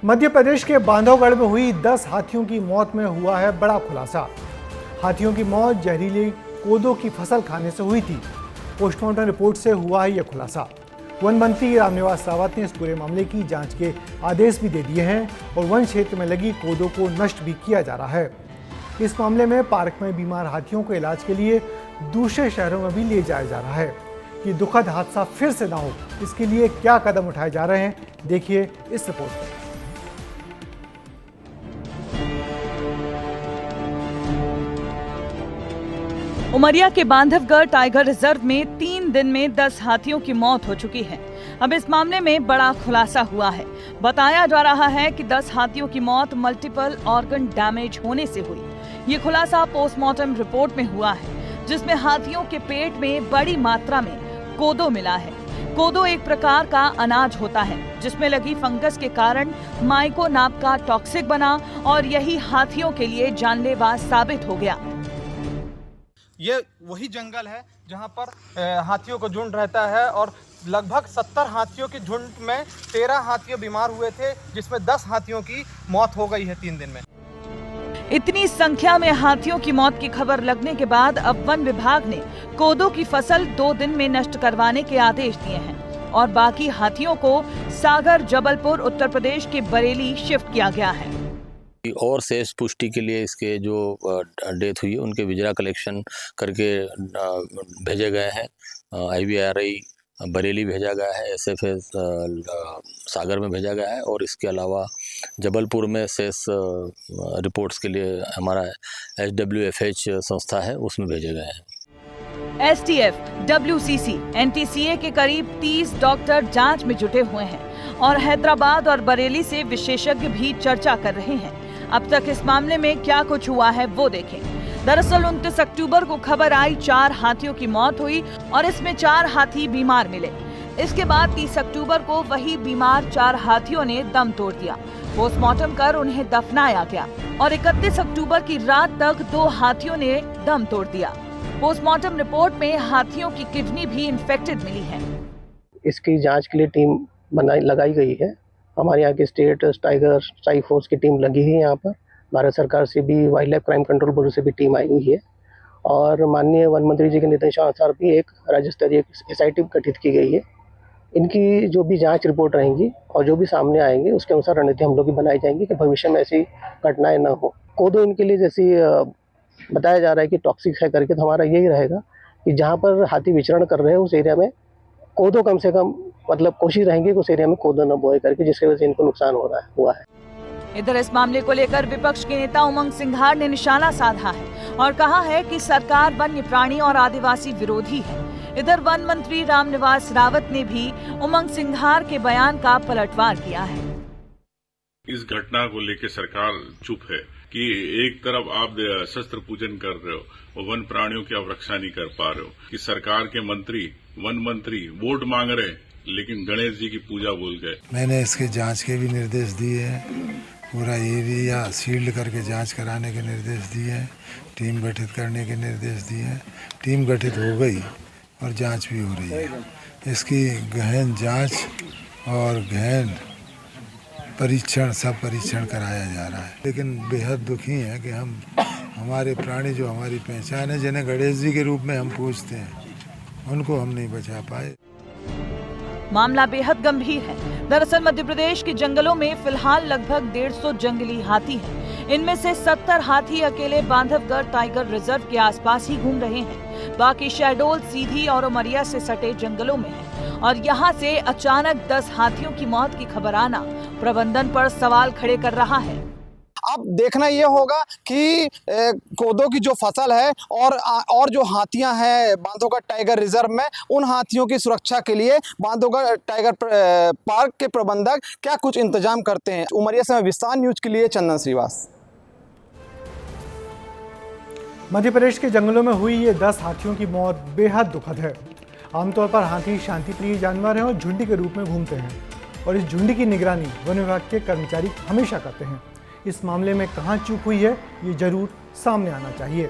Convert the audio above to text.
मध्य प्रदेश के बांधवगढ़ में हुई 10 हाथियों की मौत में हुआ है बड़ा खुलासा। हाथियों की मौत जहरीली कोदो की फसल खाने से हुई थी। पोस्टमार्टम रिपोर्ट से हुआ है यह खुलासा। वन मंत्री रामनिवास रावत ने इस पूरे मामले की जांच के आदेश भी दे दिए हैं और वन क्षेत्र में लगी कोदो को नष्ट भी किया जा रहा है। इस मामले में पार्क में बीमार हाथियों को इलाज के लिए दूसरे शहरों में भी ले जाया जा रहा है। कि दुखद हादसा फिर से ना हो, इसके लिए क्या कदम उठाए जा रहे हैं, देखिए इस रिपोर्ट में। उमरिया के बांधवगढ़ टाइगर रिजर्व में 3 दिन में 10 हाथियों की मौत हो चुकी है। अब इस मामले में बड़ा खुलासा हुआ है। बताया जा रहा है कि 10 हाथियों की मौत मल्टीपल ऑर्गन डैमेज होने से हुई। ये खुलासा पोस्टमार्टम रिपोर्ट में हुआ है, जिसमें हाथियों के पेट में बड़ी मात्रा में कोदो मिला है। कोदो एक प्रकार का अनाज होता है जिसमें लगी फंगस के कारण माइको नाम का टॉक्सिक बना और यही हाथियों के लिए जानलेवा साबित हो गया। ये वही जंगल है जहां पर हाथियों का झुंड रहता है और लगभग 70 हाथियों के झुंड में 13 हाथियों बीमार हुए थे, जिसमें 10 हाथियों की मौत हो गई है 3 दिन में। इतनी संख्या में हाथियों की मौत की खबर लगने के बाद अब वन विभाग ने कोदो की फसल 2 दिन में नष्ट करवाने के आदेश दिए हैं और बाकी हाथियों को सागर, जबलपुर, उत्तर प्रदेश के बरेली शिफ्ट किया गया है। और शेष पुष्टि के लिए इसके जो डेथ हुई है उनके विजरा कलेक्शन करके भेजे गए हैं। IVRI बरेली भेजा गया है, SFS सागर में भेजा गया है और इसके अलावा जबलपुर में शेष रिपोर्ट्स के लिए हमारा SWFH संस्था है, उसमें भेजे गए हैं। STF, WCC, NTCA के करीब 30 डॉक्टर जांच में जुटे हुए हैं और हैदराबाद और बरेली से विशेषज्ञ भी चर्चा कर रहे हैं। अब तक इस मामले में क्या कुछ हुआ है वो देखें। दरअसल 29 अक्टूबर को खबर आई 4 हाथियों की मौत हुई और इसमें 4 हाथी बीमार मिले। इसके बाद 30 अक्टूबर को वही बीमार 4 हाथियों ने दम तोड़ दिया। पोस्टमार्टम कर उन्हें दफनाया गया और 31 अक्टूबर की रात तक 2 हाथियों ने दम तोड़ दिया। पोस्टमार्टम रिपोर्ट में हाथियों की किडनी भी इन्फेक्टेड मिली है। इसकी जांच के लिए टीम लगाई गई है। हमारे यहाँ की स्टेट टाइगर स्ट्राइक फोर्स की टीम लगी है। यहाँ पर भारत सरकार से भी, wild life crime control bureau से भी टीम आई हुई है और माननीय वन मंत्री जी के निर्देशानुसार भी एक राज्य स्तरीय SIT गठित की गई है। इनकी जो भी जांच रिपोर्ट रहेंगी और जो भी सामने आएंगे उसके अनुसार रणनीति हम लोग की बनाई जाएंगी कि भविष्य में ऐसी घटनाएं न हो। कोदो इनके लिए जैसी बताया जा रहा है कि टॉक्सिक है करके, तो हमारा यही रहेगा कि जहाँ पर हाथी विचरण कर रहे हैं उस एरिया में कोदो कम से कम, मतलब कोशिश रहेंगे कि उस एरिया में कोदो न बोए करके, जिसकी वजह से इनको नुकसान हुआ है। इधर इस मामले को लेकर विपक्ष के नेता उमंग सिंघार ने निशाना साधा है और कहा है कि सरकार वन्य प्राणी और आदिवासी विरोधी है। इधर वन मंत्री रामनिवास रावत ने भी उमंग सिंघार के बयान का पलटवार किया है। इस घटना को लेकर सरकार चुप है कि एक तरफ आप शस्त्र पूजन कर रहे हो और वन प्राणियों की आप रक्षा नहीं कर पा रहे हो, कि सरकार के मंत्री, वन मंत्री वोट मांग रहे लेकिन गणेश जी की पूजा भूल गए। मैंने इसके जांच के भी निर्देश दिए हैं, पूरा एरिया सील्ड करके जांच कराने के निर्देश दिए हैं, टीम गठित करने के निर्देश दिए हैं। टीम गठित हो गई और जांच भी हो रही है। इसकी गहन जांच और गहन परीक्षण, सब परीक्षण कराया जा रहा है। लेकिन बेहद दुखी है कि हमारे प्राणी जो हमारी पहचान है, जिन्हें गणेश जी के रूप में हम पूजते हैं, उनको हम नहीं बचा पाए। मामला बेहद गंभीर है। दरअसल मध्य प्रदेश के जंगलों में फिलहाल लगभग 150 जंगली हाथी हैं। इनमें से 70 हाथी अकेले बांधवगढ़ टाइगर रिजर्व के आसपास ही घूम रहे हैं। बाकी शहडोल, सीधी और उमरिया से सटे जंगलों में हैं। और यहाँ से अचानक 10 हाथियों की मौत की खबर आना प्रबंधन पर सवाल खड़े कर रहा है। अब देखना ये होगा कि कोदो की जो फसल है और जो हाथियां हैं बांधवगढ़ टाइगर रिजर्व में, उन हाथियों की सुरक्षा के लिए बांधवगढ़ टाइगर पार्क के प्रबंधक क्या कुछ इंतजाम करते हैं। उमरिया से विस्तार न्यूज के लिए चंदन श्रीवास। मध्य प्रदेश के जंगलों में हुई ये 10 हाथियों की मौत बेहद दुखद है। आमतौर पर हाथी शांतिप्रिय जानवर हैं और झुंड के रूप में घूमते हैं और इस झुंड की निगरानी वन विभाग के कर्मचारी हमेशा करते हैं। इस मामले में कहां चूक हुई है, ये जरूर सामने आना चाहिए।